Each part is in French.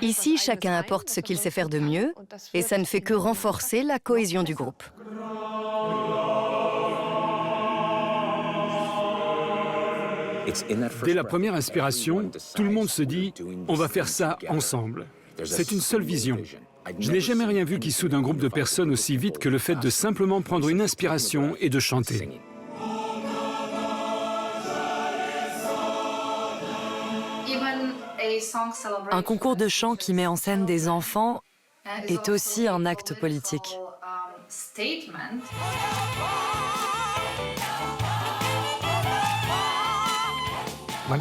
Ici, chacun apporte ce qu'il sait faire de mieux, et ça ne fait que renforcer la cohésion du groupe. Dès la première inspiration, tout le monde se dit « on va faire ça ensemble ». C'est une seule vision. Je n'ai jamais rien vu qui soude un groupe de personnes aussi vite que le fait de simplement prendre une inspiration et de chanter. Un concours de chant qui met en scène des enfants est aussi un acte politique.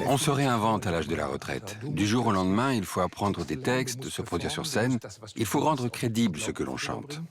On se réinvente à l'âge de la retraite. Du jour au lendemain, il faut apprendre des textes, se produire sur scène. Il faut rendre crédible ce que l'on chante.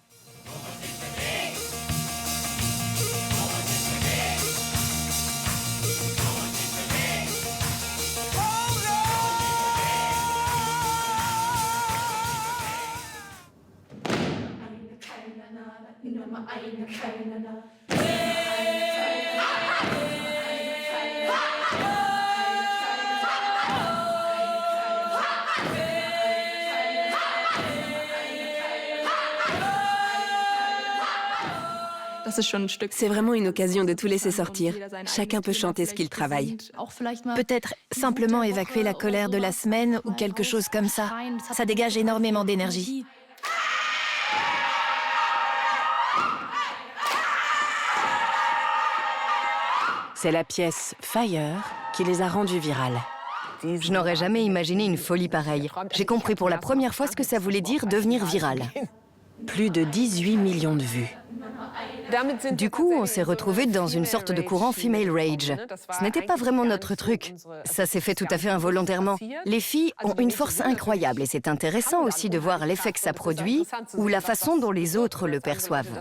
C'est vraiment une occasion de tout laisser sortir. Chacun peut chanter ce qu'il travaille. Peut-être simplement évacuer la colère de la semaine ou quelque chose comme ça. Ça dégage énormément d'énergie. C'est la pièce Fire qui les a rendus virales. Je n'aurais jamais imaginé une folie pareille. J'ai compris pour la première fois ce que ça voulait dire devenir viral. Plus de 18 millions de vues. Du coup, on s'est retrouvés dans une sorte de courant female rage. Ce n'était pas vraiment notre truc. Ça s'est fait tout à fait involontairement. Les filles ont une force incroyable et c'est intéressant aussi de voir l'effet que ça produit ou la façon dont les autres le perçoivent.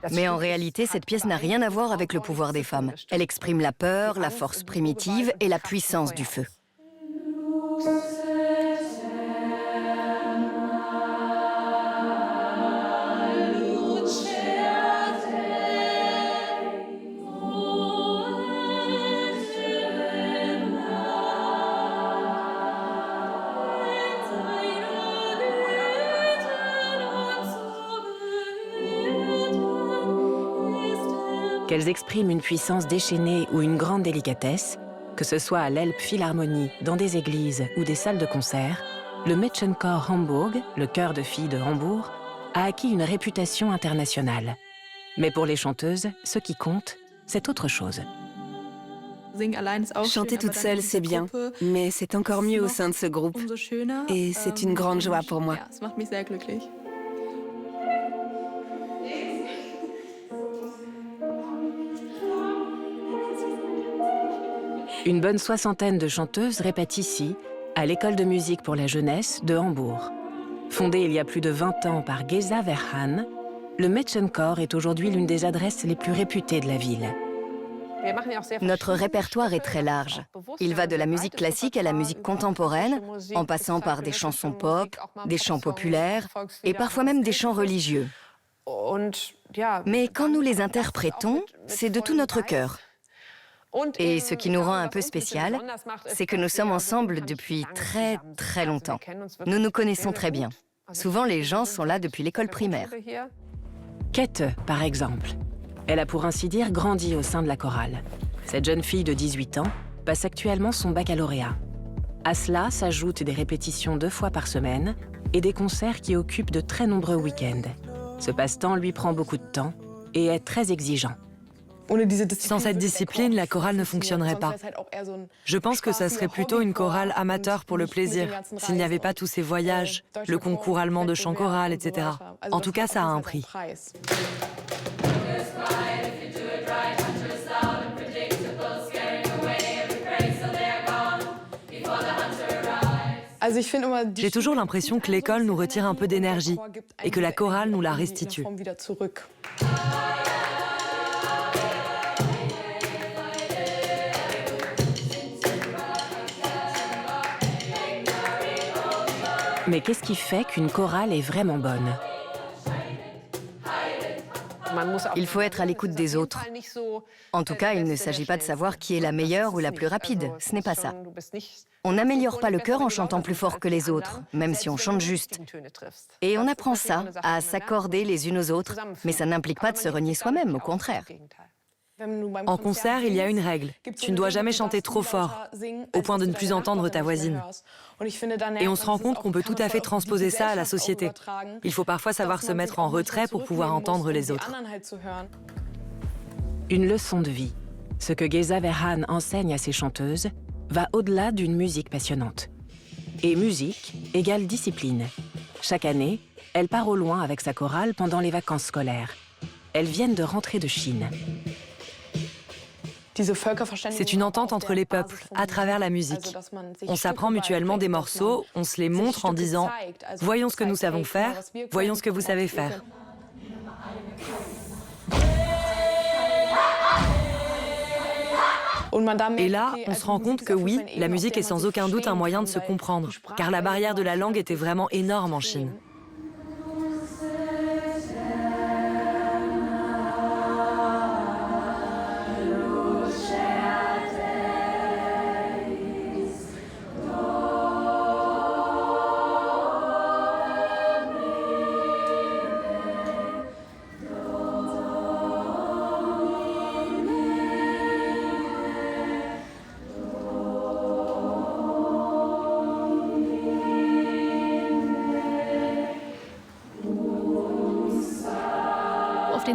Mais en réalité, cette pièce n'a rien à voir avec le pouvoir des femmes. Elle exprime la peur, la force primitive et la puissance du feu. Qu'elles expriment une puissance déchaînée ou une grande délicatesse, que ce soit à l'Elbphilharmonie, dans des églises ou des salles de concert, le Mädchenchor Hamburg, le chœur de filles de Hambourg, a acquis une réputation internationale. Mais pour les chanteuses, ce qui compte, c'est autre chose. Chanter toute seule, c'est bien, mais c'est encore mieux au sein de ce groupe. Et c'est une grande joie pour moi. Une bonne soixantaine de chanteuses répètent ici, à l'école de musique pour la jeunesse de Hambourg. Fondée il y a plus de 20 ans par Geza Verhan, le Mädchenchor est aujourd'hui l'une des adresses les plus réputées de la ville. Notre répertoire est très large. Il va de la musique classique à la musique contemporaine, en passant par des chansons pop, des chants populaires et parfois même des chants religieux. Mais quand nous les interprétons, c'est de tout notre cœur. Et ce qui nous rend un peu spécial, c'est que nous sommes ensemble depuis très, très longtemps. Nous nous connaissons très bien. Souvent, les gens sont là depuis l'école primaire. Kette, par exemple. Elle a pour ainsi dire grandi au sein de la chorale. Cette jeune fille de 18 ans passe actuellement son baccalauréat. À cela s'ajoutent des répétitions 2 fois par semaine et des concerts qui occupent de très nombreux week-ends. Ce passe-temps lui prend beaucoup de temps et est très exigeant. Sans cette discipline, la chorale ne fonctionnerait pas. Je pense que ça serait plutôt une chorale amateur pour le plaisir, s'il n'y avait pas tous ces voyages, le concours allemand de chant choral, etc. En tout cas, ça a un prix. J'ai toujours l'impression que l'école nous retire un peu d'énergie et que la chorale nous la restitue. Mais qu'est-ce qui fait qu'une chorale est vraiment bonne? Il faut être à l'écoute des autres. En tout cas, il ne s'agit pas de savoir qui est la meilleure ou la plus rapide. Ce n'est pas ça. On n'améliore pas le chœur en chantant plus fort que les autres, même si on chante juste. Et on apprend ça, à s'accorder les unes aux autres, mais ça n'implique pas de se renier soi-même, au contraire. En concert, il y a une règle. Tu ne dois jamais chanter trop fort, au point de ne plus entendre ta voisine. Et on se rend compte qu'on peut tout à fait transposer ça à la société. Il faut parfois savoir se mettre en retrait pour pouvoir entendre les autres. Une leçon de vie. Ce que Geza Verhan enseigne à ses chanteuses va au-delà d'une musique passionnante. Et musique égale discipline. Chaque année, elle part au loin avec sa chorale pendant les vacances scolaires. Elles viennent de rentrer de Chine. C'est une entente entre les peuples, à travers la musique. On s'apprend mutuellement des morceaux, on se les montre en disant « Voyons ce que nous savons faire, voyons ce que vous savez faire ». Et là, on se rend compte que oui, la musique est sans aucun doute un moyen de se comprendre, car la barrière de la langue était vraiment énorme en Chine.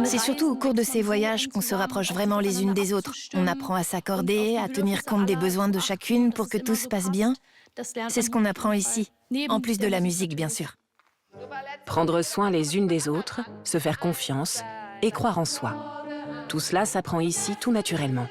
C'est surtout au cours de ces voyages qu'on se rapproche vraiment les unes des autres. On apprend à s'accorder, à tenir compte des besoins de chacune pour que tout se passe bien. C'est ce qu'on apprend ici, en plus de la musique, bien sûr. Prendre soin les unes des autres, se faire confiance et croire en soi. Tout cela s'apprend ici tout naturellement.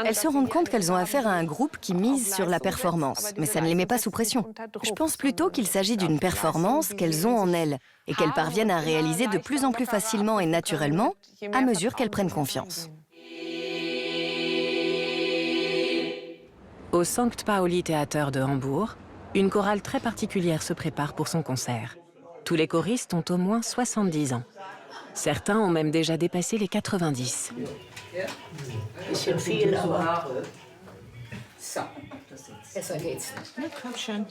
Elles se rendent compte qu'elles ont affaire à un groupe qui mise sur la performance, mais ça ne les met pas sous pression. Je pense plutôt qu'il s'agit d'une performance qu'elles ont en elles et qu'elles parviennent à réaliser de plus en plus facilement et naturellement à mesure qu'elles prennent confiance. Au Sankt Pauli Theater de Hambourg, une chorale très particulière se prépare pour son concert. Tous les choristes ont au moins 70 ans. Certains ont même déjà dépassé les 90. Bisschen viel, aber so, besser geht's nicht. Komm schon.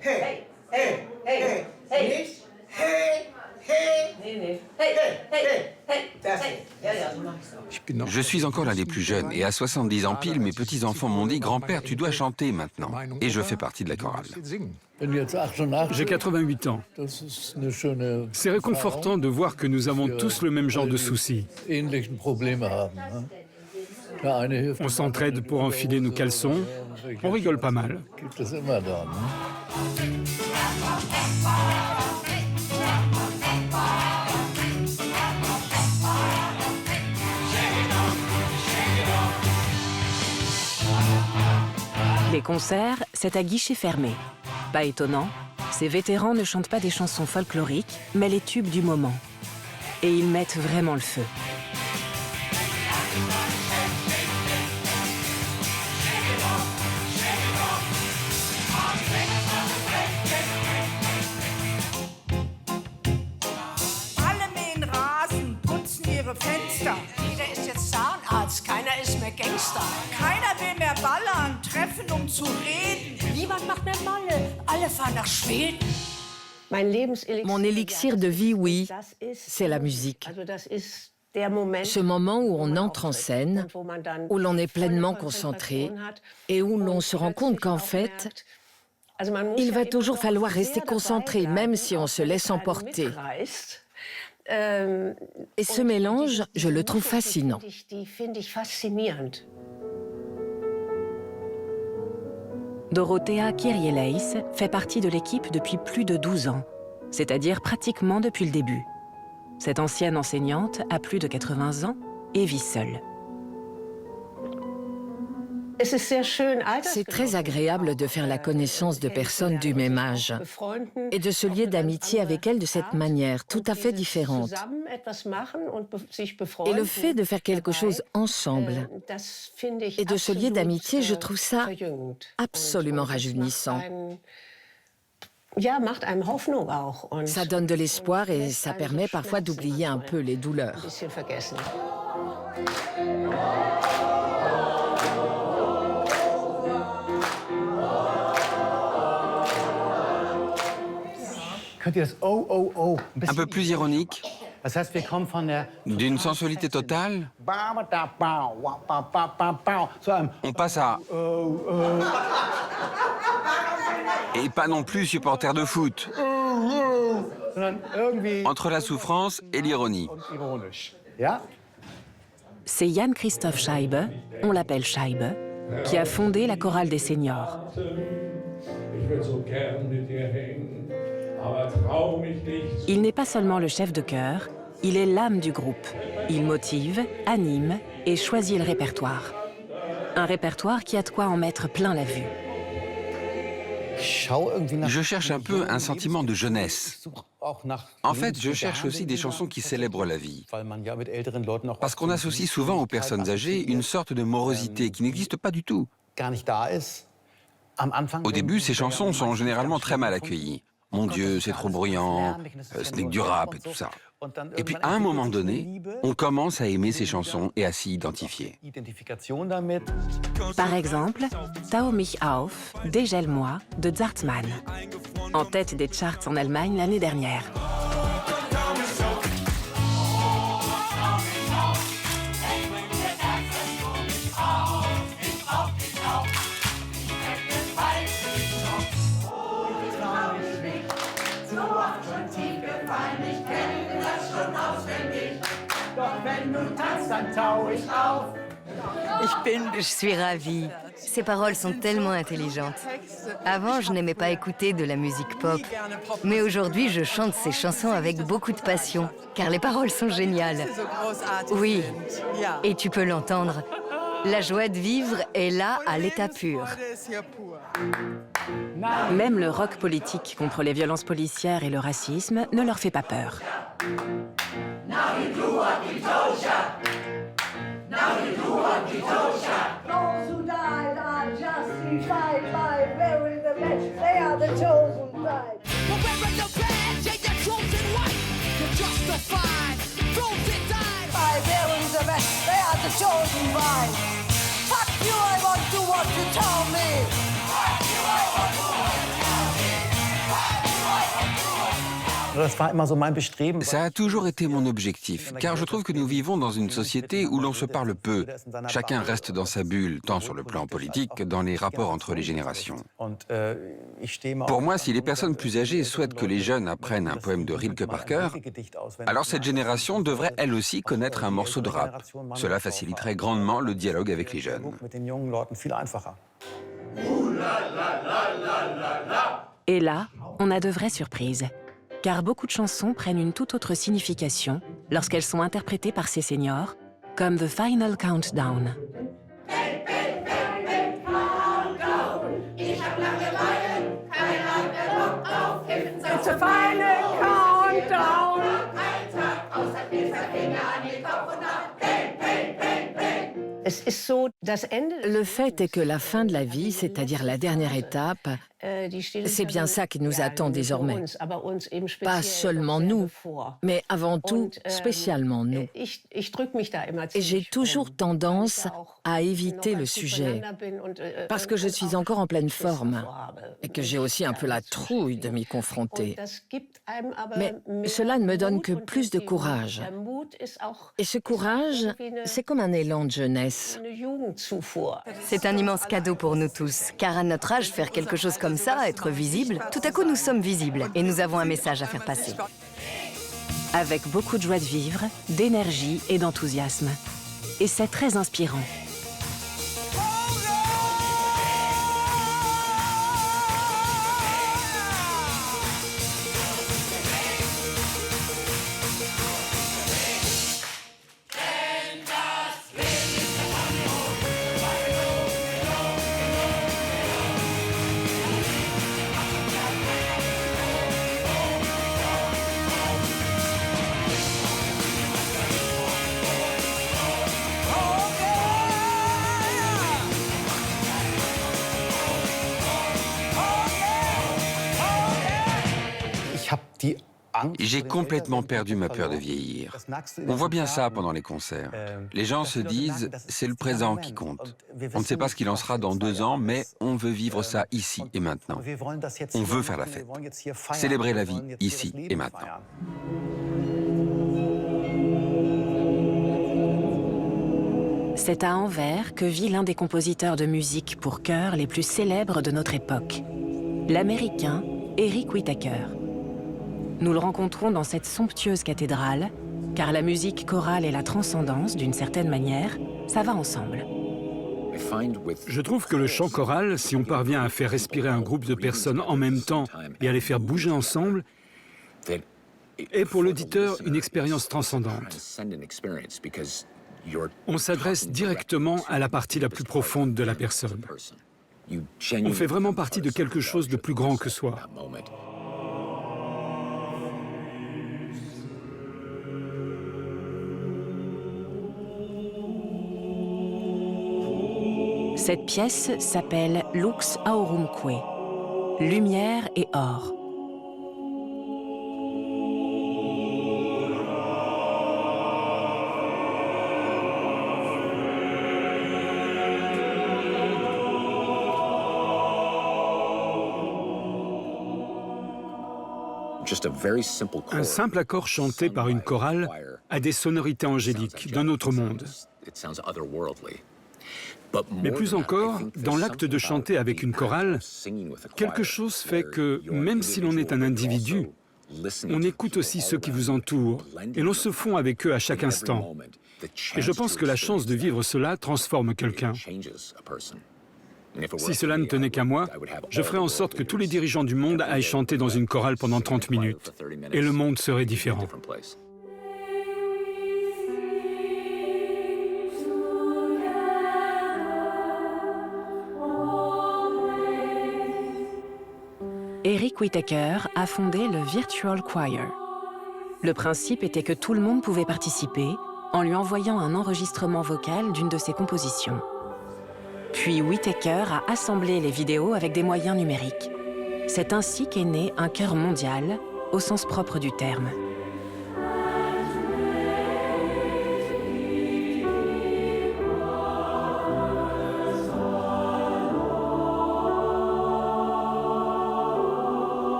Hey, hey, hey, hey, nicht? Hey, hey, nee, nee. Hey, hey, hey, das hey. Ja, ja, so mach ich's auch. Je suis encore l'un des plus jeunes et à 70 ans pile, mes petits-enfants m'ont dit « Grand-père, tu dois chanter maintenant ». Et je fais partie de la chorale. J'ai 88 ans. C'est réconfortant de voir que nous avons tous le même genre de soucis. On s'entraide pour enfiler nos caleçons. On rigole pas mal. Les concerts, c'est à guichet fermé. Pas étonnant, ces vétérans ne chantent pas des chansons folkloriques, mais les tubes du moment. Et ils mettent vraiment le feu. Alle mähen Rasen, putzen ihre Fenster. Jeder ist jetzt Zahnarzt, keiner ist mehr Gangster. Keiner will mehr ballern, treffen um zu reden. Niemand macht mehr Malle, alle fahren nach Schweden. Mon élixir de vie, oui, c'est la musique. Ce moment où on entre en scène, où l'on est pleinement concentré et où l'on se rend compte qu'en fait, il va toujours falloir rester concentré, même si on se laisse emporter. Et ce mélange, je le trouve fascinant. Dorothea Kyrieleis fait partie de l'équipe depuis plus de 12 ans, c'est-à-dire pratiquement depuis le début. Cette ancienne enseignante a plus de 80 ans et vit seule. C'est très agréable de faire la connaissance de personnes du même âge et de se lier d'amitié avec elles de cette manière, tout à fait différente. Et le fait de faire quelque chose ensemble et de se lier d'amitié, je trouve ça absolument rajeunissant. Ça donne de l'espoir et ça permet parfois d'oublier un peu les douleurs. Un peu plus ironique, d'une sensualité totale, on passe à... Et pas non plus supporter de foot. Entre la souffrance et l'ironie. C'est Jan Christoph Scheibe, on l'appelle Scheibe, qui a fondé la chorale des seniors. Il n'est pas seulement le chef de chœur, il est l'âme du groupe. Il motive, anime et choisit le répertoire. Un répertoire qui a de quoi en mettre plein la vue. Je cherche un peu un sentiment de jeunesse. En fait, je cherche aussi des chansons qui célèbrent la vie. Parce qu'on associe souvent aux personnes âgées une sorte de morosité qui n'existe pas du tout. Au début, ces chansons sont généralement très mal accueillies. Mon Dieu, c'est trop bruyant, ce n'est que du rap et tout ça. Et puis, à un moment donné, on commence à aimer ces chansons et à s'y identifier. Par exemple, Tau mich auf, Dégèle-moi de Zartmann, en tête des charts en Allemagne l'année dernière. Je suis ravie. Ces paroles sont tellement intelligentes. Avant, je n'aimais pas écouter de la musique pop. Mais aujourd'hui, je chante ces chansons avec beaucoup de passion, car les paroles sont géniales. Oui, et tu peux l'entendre. La joie de vivre est là à l'état pur. Même le rock politique contre les violences policières et le racisme ne leur fait pas peur. Ça a toujours été mon objectif, car je trouve que nous vivons dans une société où l'on se parle peu. Chacun reste dans sa bulle, tant sur le plan politique que dans les rapports entre les générations. Pour moi, si les personnes plus âgées souhaitent que les jeunes apprennent un poème de Rilke par cœur, alors cette génération devrait elle aussi connaître un morceau de rap. Cela faciliterait grandement le dialogue avec les jeunes. Et là, on a de vraies surprises. Car beaucoup de chansons prennent une toute autre signification lorsqu'elles sont interprétées par ces seniors, comme The Final Countdown. It's a final countdown. Le fait est que la fin de la vie, c'est-à-dire la dernière étape, c'est bien ça qui nous attend désormais. Pas seulement nous, mais avant tout, spécialement nous. Et j'ai toujours tendance à éviter le sujet, parce que je suis encore en pleine forme et que j'ai aussi un peu la trouille de m'y confronter. Mais cela ne me donne que plus de courage. Et ce courage, c'est comme un élan de jeunesse. C'est un immense cadeau pour nous tous, car à notre âge, faire quelque chose comme ça, être visible, tout à coup nous sommes visibles et nous avons un message à faire passer. Avec beaucoup de joie de vivre, d'énergie et d'enthousiasme. Et c'est très inspirant. J'ai complètement perdu ma peur de vieillir. On voit bien ça pendant les concerts. Les gens se disent, c'est le présent qui compte. On ne sait pas ce qu'il en sera dans 2 ans, mais on veut vivre ça ici et maintenant. On veut faire la fête. Célébrer la vie ici et maintenant. C'est à Anvers que vit l'un des compositeurs de musique pour chœur les plus célèbres de notre époque, l'Américain Eric Whitacre. Nous le rencontrons dans cette somptueuse cathédrale, car la musique chorale et la transcendance, d'une certaine manière, ça va ensemble. Je trouve que le chant choral, si on parvient à faire respirer un groupe de personnes en même temps et à les faire bouger ensemble, est pour l'auditeur une expérience transcendante. On s'adresse directement à la partie la plus profonde de la personne. On fait vraiment partie de quelque chose de plus grand que soi. Cette pièce s'appelle Lux Aurumque, lumière et or. Un simple accord chanté par une chorale a des sonorités angéliques d'un autre monde. Mais plus encore, dans l'acte de chanter avec une chorale, quelque chose fait que, même si l'on est un individu, on écoute aussi ceux qui vous entourent et l'on se fond avec eux à chaque instant. Et je pense que la chance de vivre cela transforme quelqu'un. Si cela ne tenait qu'à moi, je ferais en sorte que tous les dirigeants du monde aillent chanter dans une chorale pendant 30 minutes. Et le monde serait différent. Eric Whitacre a fondé le Virtual Choir. Le principe était que tout le monde pouvait participer en lui envoyant un enregistrement vocal d'une de ses compositions. Puis Whitacre a assemblé les vidéos avec des moyens numériques. C'est ainsi qu'est né un chœur mondial, au sens propre du terme.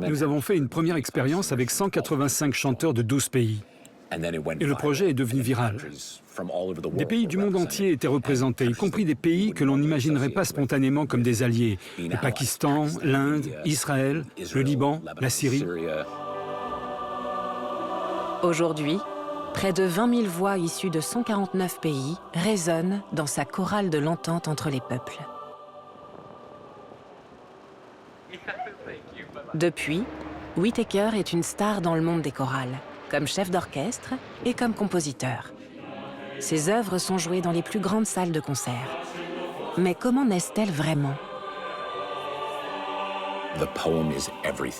Nous avons fait une première expérience avec 185 chanteurs de 12 pays. Et le projet est devenu viral. Des pays du monde entier étaient représentés, y compris des pays que l'on n'imaginerait pas spontanément comme des alliés. Le Pakistan, l'Inde, Israël, le Liban, la Syrie. Aujourd'hui, près de 20 000 voix issues de 149 pays résonnent dans sa chorale de l'entente entre les peuples. Depuis, Whitacre est une star dans le monde des chorales, comme chef d'orchestre et comme compositeur. Ses œuvres sont jouées dans les plus grandes salles de concert. Mais comment naissent-elles vraiment?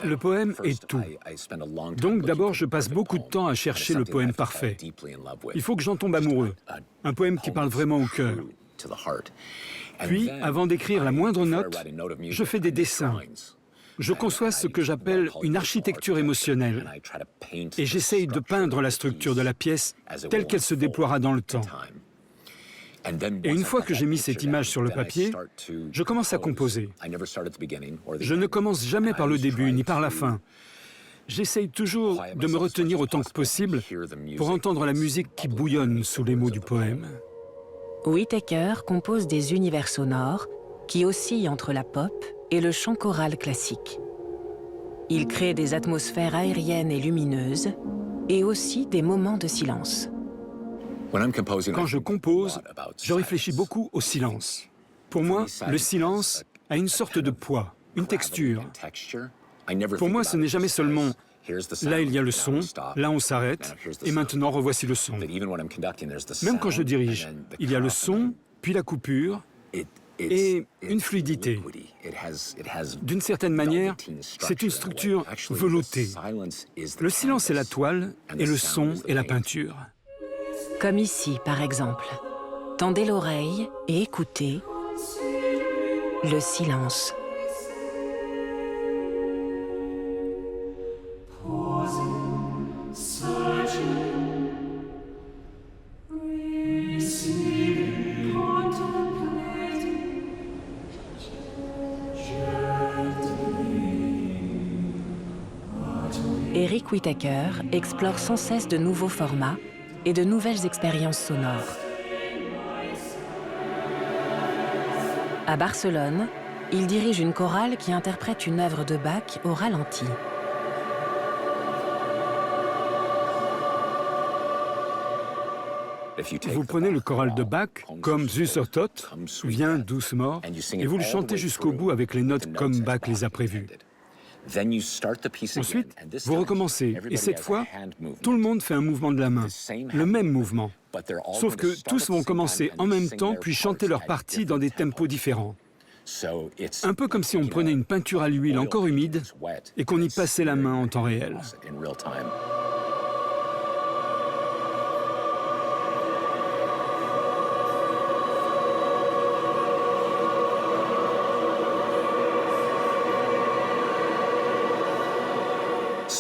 Le poème est tout. Donc d'abord, je passe beaucoup de temps à chercher le poème parfait. Il faut que j'en tombe amoureux. Un poème qui parle vraiment au cœur. Puis, avant d'écrire la moindre note, je fais des dessins. Je conçois ce que j'appelle une architecture émotionnelle et j'essaye de peindre la structure de la pièce telle qu'elle se déploiera dans le temps. Et une fois que j'ai mis cette image sur le papier, je commence à composer. Je ne commence jamais par le début ni par la fin. J'essaye toujours de me retenir autant que possible pour entendre la musique qui bouillonne sous les mots du poème. Whitacre compose des univers sonores qui oscillent entre la pop et le chant choral classique. Il crée des atmosphères aériennes et lumineuses, et aussi des moments de silence. Quand je compose, je réfléchis beaucoup au silence. Pour moi, le silence a une sorte de poids, une texture. Pour moi, ce n'est jamais seulement « là il y a le son, là on s'arrête, et maintenant revoici le son ». Même quand je dirige, il y a le son, puis la coupure, et une fluidité. D'une certaine manière, c'est une structure veloutée. Le silence est la toile et le son est la peinture. Comme ici, par exemple. Tendez l'oreille et écoutez le silence. Rick Whittaker explore sans cesse de nouveaux formats et de nouvelles expériences sonores. À Barcelone, il dirige une chorale qui interprète une œuvre de Bach au ralenti. Vous prenez le choral de Bach, comme Süßer Tod, Viens douce mort, et vous le chantez jusqu'au bout avec les notes comme Bach les a prévues. Ensuite, vous recommencez, et cette fois, tout le monde fait un mouvement de la main, le même mouvement. Sauf que tous vont commencer en même temps, puis chanter leur partie dans des tempos différents. Un peu comme si on prenait une peinture à l'huile encore humide et qu'on y passait la main en temps réel.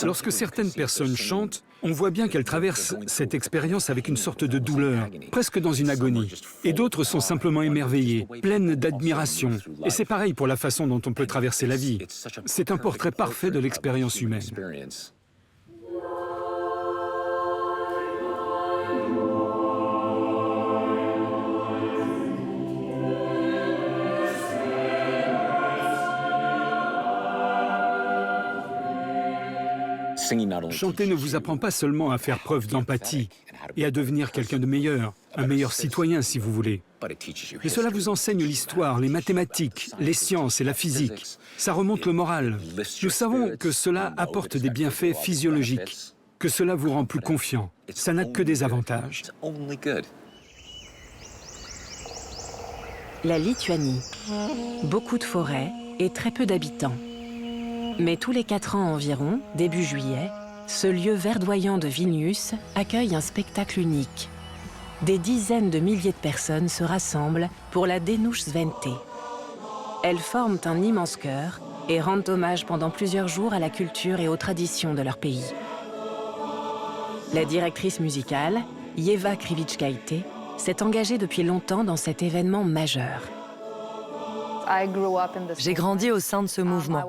Lorsque certaines personnes chantent, on voit bien qu'elles traversent cette expérience avec une sorte de douleur, presque dans une agonie. Et d'autres sont simplement émerveillées, pleines d'admiration. Et c'est pareil pour la façon dont on peut traverser la vie. C'est un portrait parfait de l'expérience humaine. Chanter ne vous apprend pas seulement à faire preuve d'empathie et à devenir quelqu'un de meilleur, un meilleur citoyen si vous voulez. Mais cela vous enseigne l'histoire, les mathématiques, les sciences et la physique. Ça remonte le moral. Nous savons que cela apporte des bienfaits physiologiques, que cela vous rend plus confiant. Ça n'a que des avantages. La Lituanie. Beaucoup de forêts et très peu d'habitants. Mais tous les 4 ans environ, début juillet, ce lieu verdoyant de Vilnius accueille un spectacle unique. Des dizaines de milliers de personnes se rassemblent pour la Dainúsventé. Elles forment un immense chœur et rendent hommage pendant plusieurs jours à la culture et aux traditions de leur pays. La directrice musicale, Éva Krivickaitė, s'est engagée depuis longtemps dans cet événement majeur. J'ai grandi au sein de ce mouvement.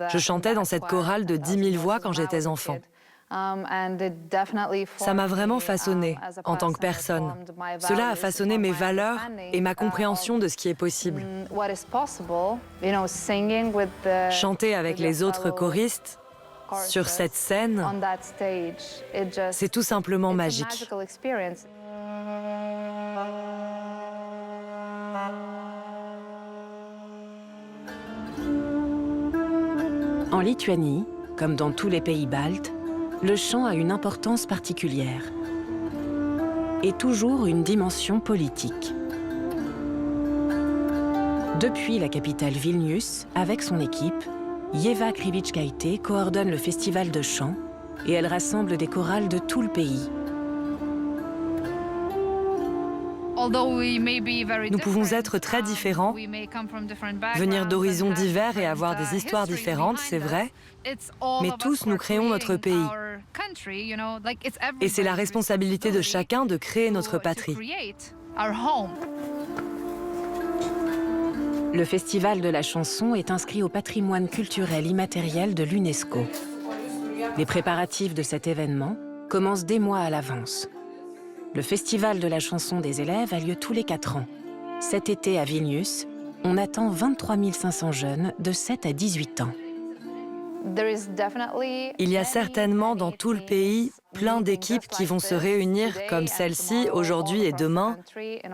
Je chantais dans cette chorale de 10 000 voix quand j'étais enfant. Ça m'a vraiment façonnée en tant que personne. Cela a façonné mes valeurs et ma compréhension de ce qui est possible. Chanter avec les autres choristes sur cette scène, c'est tout simplement magique. En Lituanie, comme dans tous les pays baltes, le chant a une importance particulière et toujours une dimension politique. Depuis la capitale Vilnius, avec son équipe, Éva Krivickaitė coordonne le festival de chant et elle rassemble des chorales de tout le pays. Nous pouvons être très différents, venir d'horizons divers et avoir des histoires différentes, c'est vrai, mais tous nous créons notre pays. Et c'est la responsabilité de chacun de créer notre patrie. Le Festival de la chanson est inscrit au patrimoine culturel immatériel de l'UNESCO. Les préparatifs de cet événement commencent des mois à l'avance. Le Festival de la chanson des élèves a lieu tous les 4 ans. Cet été à Vilnius, on attend 23 500 jeunes de 7 à 18 ans. Il y a certainement dans tout le pays plein d'équipes qui vont se réunir comme celle-ci aujourd'hui et demain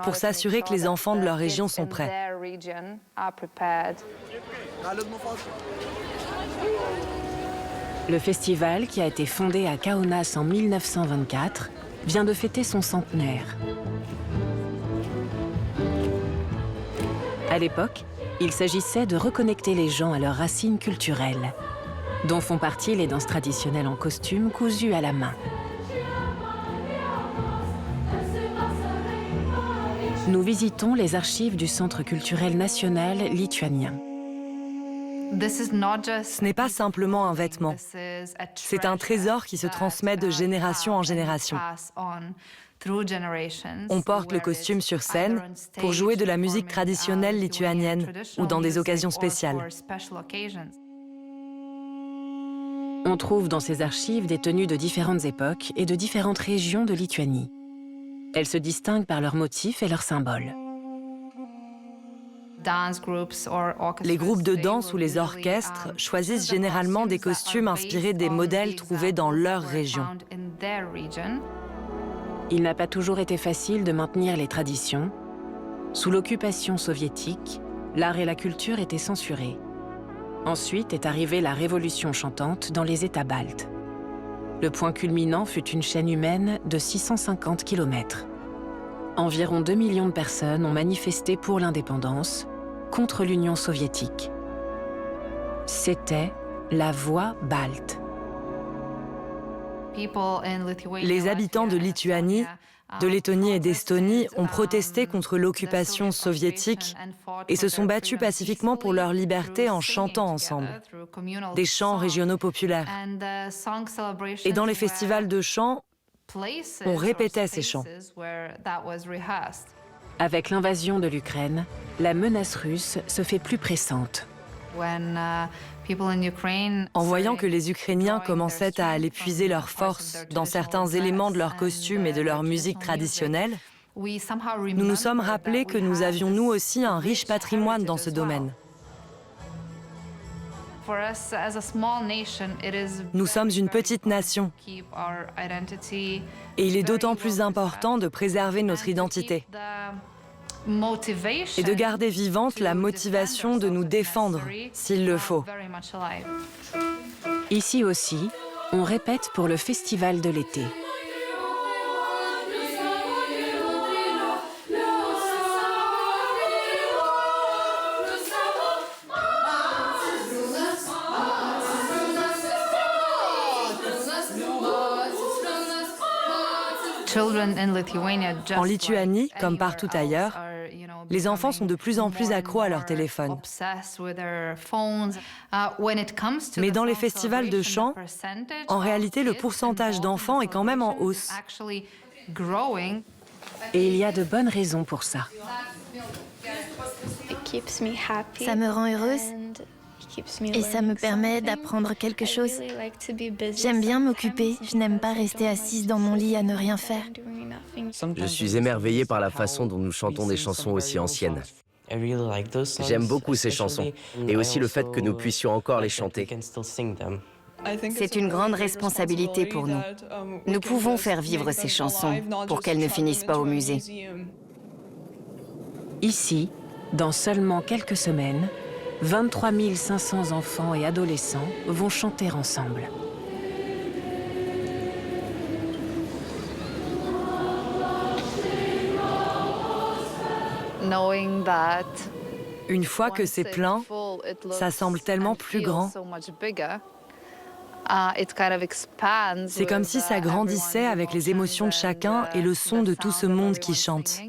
pour s'assurer que les enfants de leur région sont prêts. Le festival, qui a été fondé à Kaunas en 1924, vient de fêter son centenaire. À l'époque, il s'agissait de reconnecter les gens à leurs racines culturelles, dont font partie les danses traditionnelles en costume cousues à la main. Nous visitons les archives du Centre culturel national lituanien. Ce n'est pas simplement un vêtement. C'est un trésor qui se transmet de génération en génération. On porte le costume sur scène pour jouer de la musique traditionnelle lituanienne ou dans des occasions spéciales. On trouve dans ces archives des tenues de différentes époques et de différentes régions de Lituanie. Elles se distinguent par leurs motifs et leurs symboles. Les groupes de danse ou les orchestres choisissent généralement des costumes inspirés des modèles trouvés dans leur région. Il n'a pas toujours été facile de maintenir les traditions. Sous l'occupation soviétique, l'art et la culture étaient censurés. Ensuite est arrivée la révolution chantante dans les États baltes. Le point culminant fut une chaîne humaine de 650 km. Environ 2 millions de personnes ont manifesté pour l'indépendance, contre l'Union soviétique. C'était la voix balte. Les habitants de Lituanie, de Lettonie et d'Estonie ont protesté contre l'occupation soviétique et se sont battus pacifiquement pour leur liberté en chantant ensemble. Des chants régionaux populaires. Et dans les festivals de chant, on répétait ces chants. Avec l'invasion de l'Ukraine, la menace russe se fait plus pressante. En voyant que les Ukrainiens commençaient à aller puiser leurs forces dans certains éléments de leurs costumes et de leur musique traditionnelle, nous nous sommes rappelés que nous avions nous aussi un riche patrimoine dans ce domaine. Nous sommes une petite nation et il est d'autant plus important de préserver notre identité et de garder vivante la motivation de nous défendre s'il le faut. Ici aussi, on répète pour le festival de l'été. En Lituanie, comme partout ailleurs, les enfants sont de plus en plus accros à leur téléphone. Mais dans les festivals de chant, en réalité, le pourcentage d'enfants est quand même en hausse. Et il y a de bonnes raisons pour ça. Ça me rend heureuse et ça me permet d'apprendre quelque chose. J'aime bien m'occuper, je n'aime pas rester assise dans mon lit à ne rien faire. Je suis émerveillée par la façon dont nous chantons des chansons aussi anciennes. J'aime beaucoup ces chansons, et aussi le fait que nous puissions encore les chanter. C'est une grande responsabilité pour nous. Nous pouvons faire vivre ces chansons pour qu'elles ne finissent pas au musée. Ici, dans seulement quelques semaines, 23 500 enfants et adolescents vont chanter ensemble. Une fois que c'est plein, ça semble tellement plus grand. C'est comme si ça grandissait avec les émotions de chacun et le son de tout ce monde qui chante.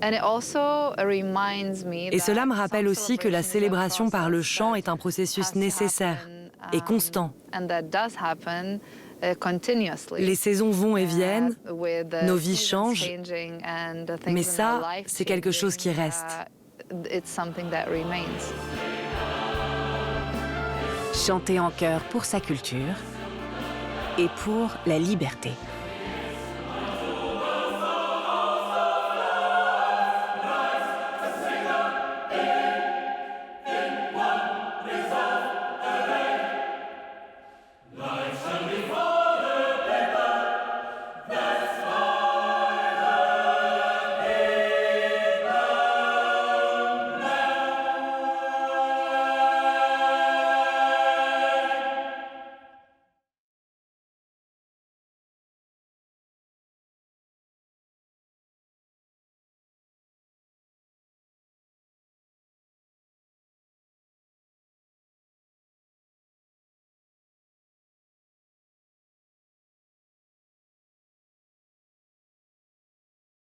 Et cela me rappelle aussi que la célébration par le chant est un processus nécessaire et constant. Les saisons vont et viennent, nos vies changent, mais ça, c'est quelque chose qui reste. Chanter en chœur pour sa culture et pour la liberté.